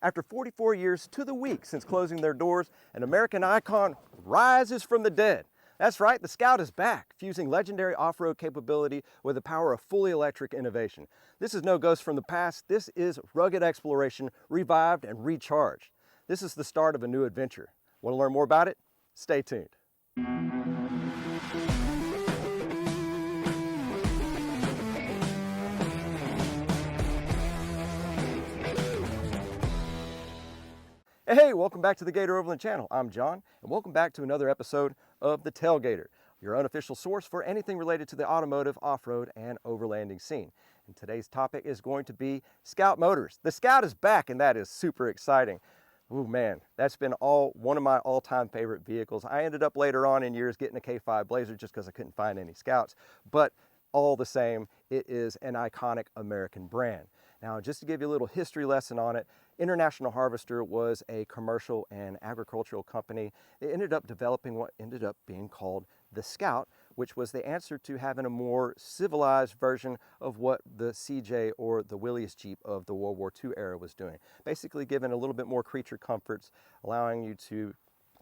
After 44 years to the week since closing their doors, an American icon rises from the dead. That's right, the Scout is back, fusing legendary off-road capability with the power of fully electric innovation. This is no ghost from the past, this is rugged exploration revived and recharged. This is the start of a new adventure. Want to learn more about it? Stay tuned. Hey, welcome back to the Gator Overland channel. I'm John, and welcome back to another episode of the Tailgater, your unofficial source for anything related to the automotive, off-road, and overlanding scene. And today's topic is going to be Scout Motors. The Scout is back, and that is super exciting. Oh man, that's been one of my all-time favorite vehicles. I ended up later on in years getting a K5 Blazer just because I couldn't find any Scouts, but all the same, it is an iconic American brand. Now, just to give you a little history lesson on it, International Harvester was a commercial and agricultural company. They ended up developing what ended up being called the Scout, which was the answer to having a more civilized version of what the CJ or the Willys Jeep of the World War II era was doing. Basically giving a little bit more creature comforts, allowing you to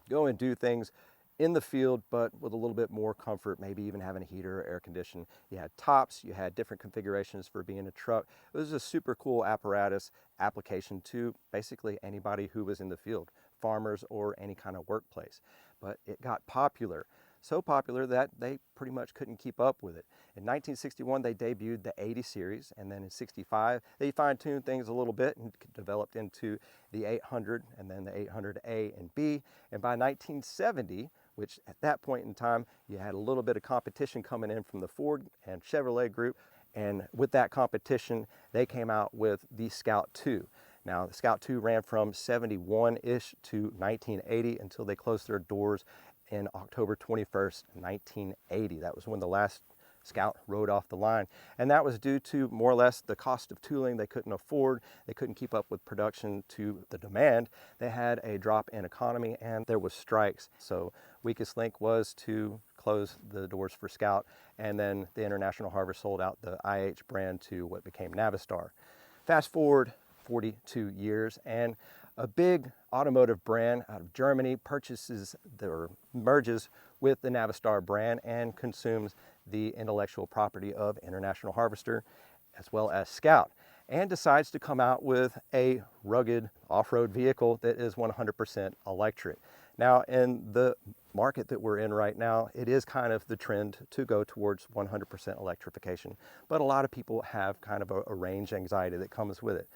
go and do things in the field, but with a little bit more comfort, maybe even having a heater or air condition. You had tops, you had different configurations for being a truck. It was a super cool apparatus application to basically anybody who was in the field, farmers or any kind of workplace. But it got popular, so popular that they pretty much couldn't keep up with it. In 1961, they debuted the 80 series, and then in 65, they fine-tuned things a little bit and developed into the 800 and then the 800A and B. And by 1970, which at that point in time, you had a little bit of competition coming in from the Ford and Chevrolet group. And with that competition, they came out with the Scout II. Now, the Scout II ran from 71-ish to 1980 until they closed their doors in October 21st, 1980. That was when the last Scout rode off the line. And that was due to more or less the cost of tooling they couldn't afford. They couldn't keep up with production to the demand. They had a drop in economy and there was strikes. So weakest link was to close the doors for Scout, and then the International Harvest sold out the IH brand to what became Navistar. Fast forward 42 years and a big automotive brand out of Germany merges with the Navistar brand and consumes the intellectual property of International Harvester as well as Scout, and decides to come out with a rugged off-road vehicle that is 100% electric. Now, in the market that we're in right now, it is kind of the trend to go towards 100% electrification, but a lot of people have kind of a range anxiety that comes with it.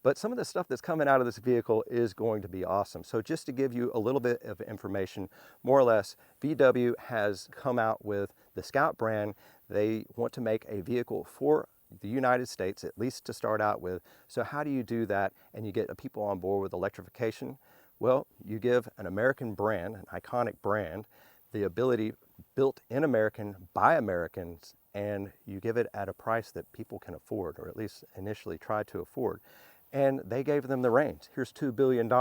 But some of the stuff that's coming out of this vehicle is going to be awesome. So just to give you a little bit of information, more or less, VW has come out with the Scout brand. They want to make a vehicle for the United States, at least to start out with. So how do you do that and you get people on board with electrification? Well, you give an American brand, an iconic brand, the ability built in American by Americans, and you give it at a price that people can afford, or at least initially try to afford. And they gave them the reins. Here's $2 billion,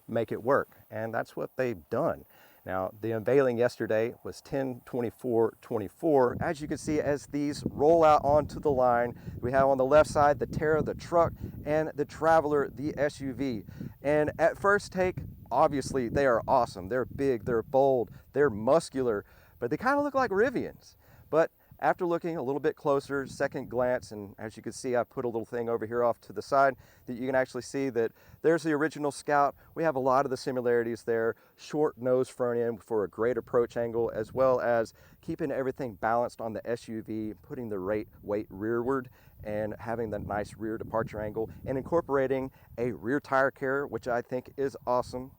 make it work. And that's what they've done. Now, the unveiling yesterday was 10/24/24. As you can see, as these roll out onto the line, we have on the left side the Terra, the truck, and the Traveler, the SUV. And at first take, obviously they are awesome. They're big, they're bold, they're muscular, but they kind of look like Rivians. But after looking a little bit closer, second glance, and as you can see, I put a little thing over here off to the side that you can actually see that there's the original Scout. We have a lot of the similarities there. Short nose front end for a great approach angle, as well as keeping everything balanced on the SUV, putting the weight rearward and having the nice rear departure angle, and incorporating a rear tire carrier, which I think is awesome.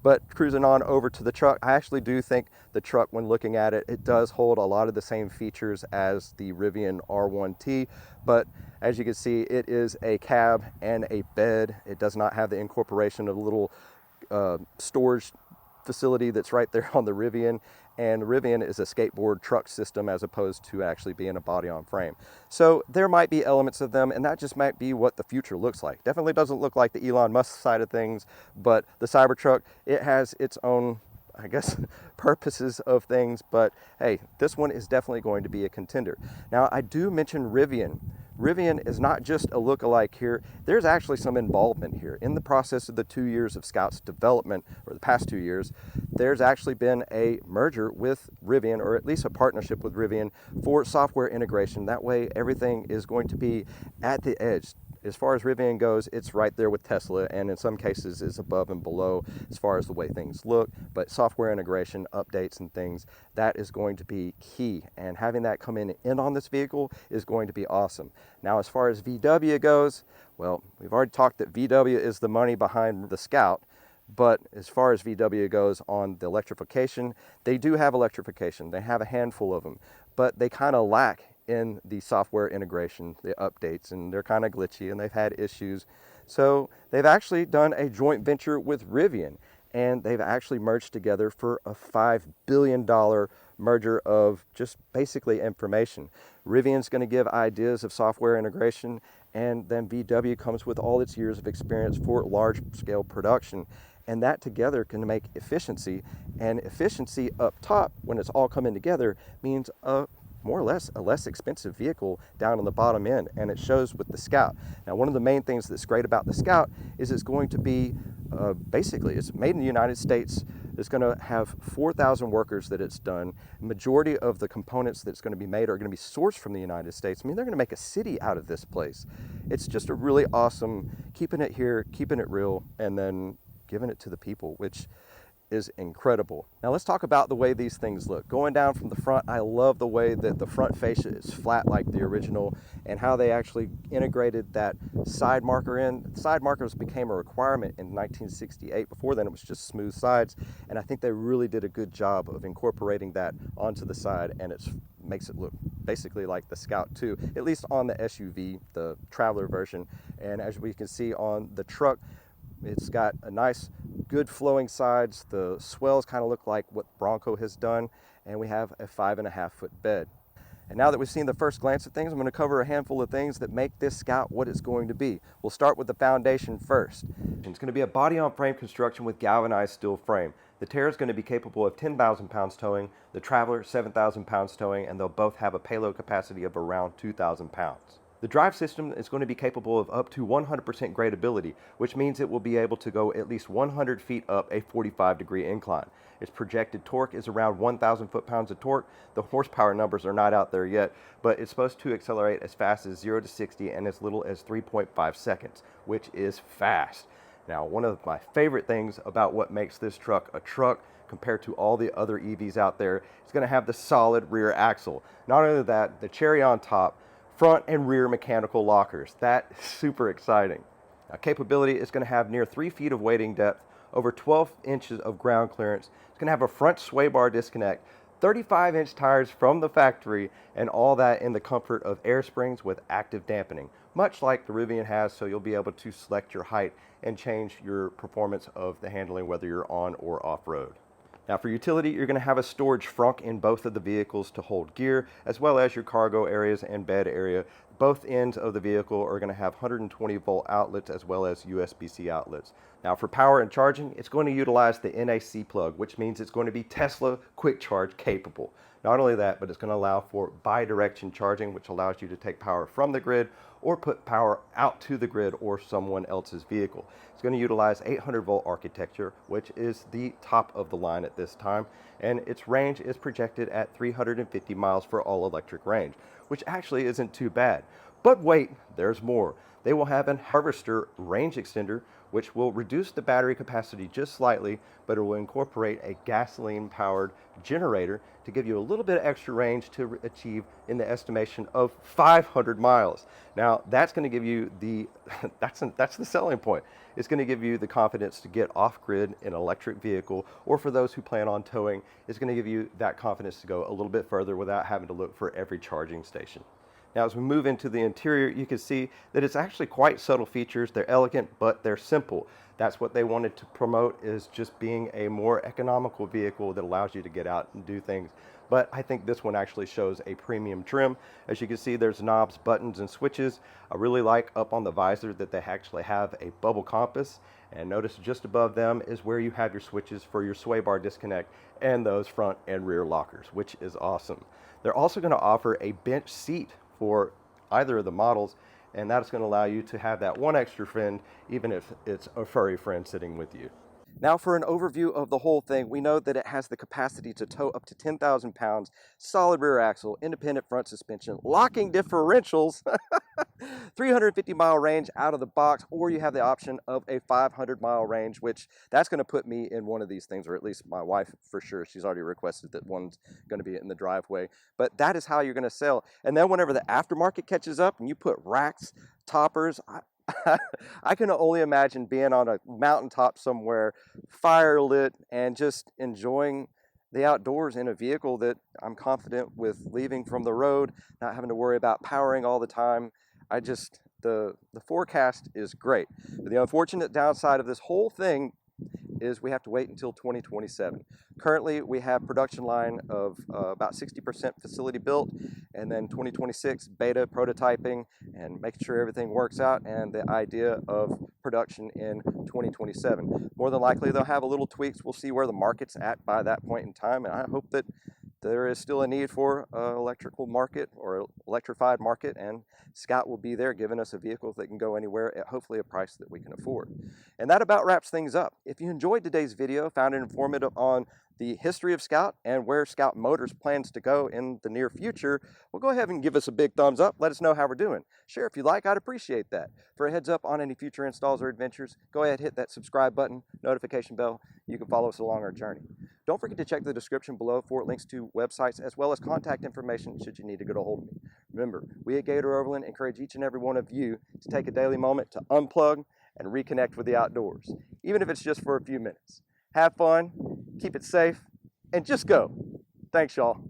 But cruising on over to the truck, I actually do think the truck, when looking at it, it does hold a lot of the same features as the Rivian R1T, but as you can see, it is a cab and a bed. It does not have the incorporation of a little storage facility that's right there on the Rivian, and Rivian is a skateboard truck system as opposed to actually being a body on frame. So there might be elements of them, and that just might be what the future looks like. Definitely doesn't look like the Elon Musk side of things, but the Cybertruck, it has its own, I guess, purposes of things, but hey, this one is definitely going to be a contender. Now, I do mention Rivian Rivian is not just a look-alike here. There's actually some involvement here. In the process of the 2 years of Scout's development, or the past 2 years, there's actually been a merger with Rivian, or at least a partnership with Rivian for software integration. That way everything is going to be at the edge. As far as Rivian goes, it's right there with Tesla, and in some cases is above and below as far as the way things look. But software integration, updates and things, that is going to be key. And having that come in on this vehicle is going to be awesome. Now, as far as VW goes, well, we've already talked that VW is the money behind the Scout. But as far as VW goes on the electrification, they do have electrification. They have a handful of them, but they kind of lack in the software integration, the updates, and they're kind of glitchy and they've had issues. So they've actually done a joint venture with Rivian, and they've actually merged together for a $5 billion merger of just basically information. Rivian's going to give ideas of software integration, and then VW comes with all its years of experience for large scale production. And that together can make efficiency, and efficiency up top when it's all coming together means more or less a less expensive vehicle down on the bottom end, and it shows with the Scout. Now, one of the main things that's great about the Scout is it's going to be basically, it's made in the United States. It's going to have 4,000 workers that it's done. Majority of the components that's going to be made are going to be sourced from the United States. I mean, they're going to make a city out of this place. It's just a really awesome, keeping it here, keeping it real, and then giving it to the people, which is incredible. Now let's talk about the way these things look. Going down from the front, I love the way that the front fascia is flat like the original, and how they actually integrated that side marker in. Side markers became a requirement in 1968. Before then it was just smooth sides, and I think they really did a good job of incorporating that onto the side, and it makes it look basically like the Scout 2, at least on the SUV, the Traveler version. And as we can see on the truck, it's got a nice, good flowing sides. The swells kind of look like what Bronco has done, and we have a 5.5-foot bed. And now that we've seen the first glance at things, I'm going to cover a handful of things that make this Scout what it's going to be. We'll start with the foundation first. And it's going to be a body-on-frame construction with galvanized steel frame. The Terra is going to be capable of 10,000 pounds towing, the Traveler 7,000 pounds towing, and they'll both have a payload capacity of around 2,000 pounds. The drive system is going to be capable of up to 100% gradability, which means it will be able to go at least 100 feet up a 45-degree incline. Its projected torque is around 1,000 foot-pounds of torque. The horsepower numbers are not out there yet, but it's supposed to accelerate as fast as 0 to 60 in as little as 3.5 seconds, which is fast. Now, one of my favorite things about what makes this truck a truck compared to all the other EVs out there, it's going to have the solid rear axle. Not only that, the cherry on top, front and rear mechanical lockers. That's super exciting. Now, capability is going to have near 3 feet of wading depth, over 12 inches of ground clearance. It's going to have a front sway bar disconnect, 35-inch tires from the factory, and all that in the comfort of air springs with active dampening, much like the Rivian has, so you'll be able to select your height and change your performance of the handling, whether you're on or off-road. Now, for utility, you're going to have a storage frunk in both of the vehicles to hold gear, as well as your cargo areas and bed area. Both ends of the vehicle are going to have 120 volt outlets as well as USB-C outlets. Now, for power and charging, it's going to utilize the NAC plug, which means it's going to be Tesla quick charge capable. Not only that, but it's going to allow for bi-direction charging, which allows you to take power from the grid or put power out to the grid or someone else's vehicle. It's going to utilize 800 volt architecture, which is the top of the line at this time, and its range is projected at 350 miles for all electric range, which actually isn't too bad. But wait, there's more. They will have a harvester range extender, which will reduce the battery capacity just slightly, but it will incorporate a gasoline-powered generator to give you a little bit of extra range to achieve in the estimation of 500 miles. Now, that's going to give you the, that's the selling point. It's going to give you the confidence to get off-grid in an electric vehicle, or for those who plan on towing, it's going to give you that confidence to go a little bit further without having to look for every charging station. Now, as we move into the interior, you can see that it's actually quite subtle features. They're elegant, but they're simple. That's what they wanted to promote, is just being a more economical vehicle that allows you to get out and do things. But I think this one actually shows a premium trim. As you can see, there's knobs, buttons, and switches. I really like up on the visor that they actually have a bubble compass. And notice just above them is where you have your switches for your sway bar disconnect and those front and rear lockers, which is awesome. They're also going to offer a bench seat for either of the models, and that's going to allow you to have that one extra friend, even if it's a furry friend sitting with you. Now for an overview of the whole thing, we know that it has the capacity to tow up to 10,000 pounds, solid rear axle, independent front suspension, locking differentials, 350-mile range out of the box, or you have the option of a 500-mile range, which that's going to put me in one of these things, or at least my wife for sure. She's already requested that one's going to be in the driveway. But that is how you're going to sell. And then whenever the aftermarket catches up and you put racks, toppers, I can only imagine being on a mountaintop somewhere, fire lit, and just enjoying the outdoors in a vehicle that I'm confident with leaving from the road, not having to worry about powering all the time. The forecast is great. But the unfortunate downside of this whole thing is we have to wait until 2027. Currently, we have production line of about 60% facility built, and then 2026 beta prototyping and making sure everything works out, and the idea of production in 2027. More than likely, they'll have a little tweaks. We'll see where the market's at by that point in time, and I hope that there is still a need for an electrical market or electrified market, and Scout will be there giving us a vehicle that can go anywhere at hopefully a price that we can afford. And that about wraps things up. If you enjoyed today's video, found it informative on the history of Scout and where Scout Motors plans to go in the near future, well, go ahead and give us a big thumbs up. Let us know how we're doing. Share if you like, I'd appreciate that. For a heads up on any future installs or adventures, go ahead, hit that subscribe button, notification bell. You can follow us along our journey. Don't forget to check the description below for links to websites as well as contact information should you need to get a hold of me. Remember, we at Gator Overland encourage each and every one of you to take a daily moment to unplug and reconnect with the outdoors, even if it's just for a few minutes. Have fun, keep it safe, and just go. Thanks, y'all.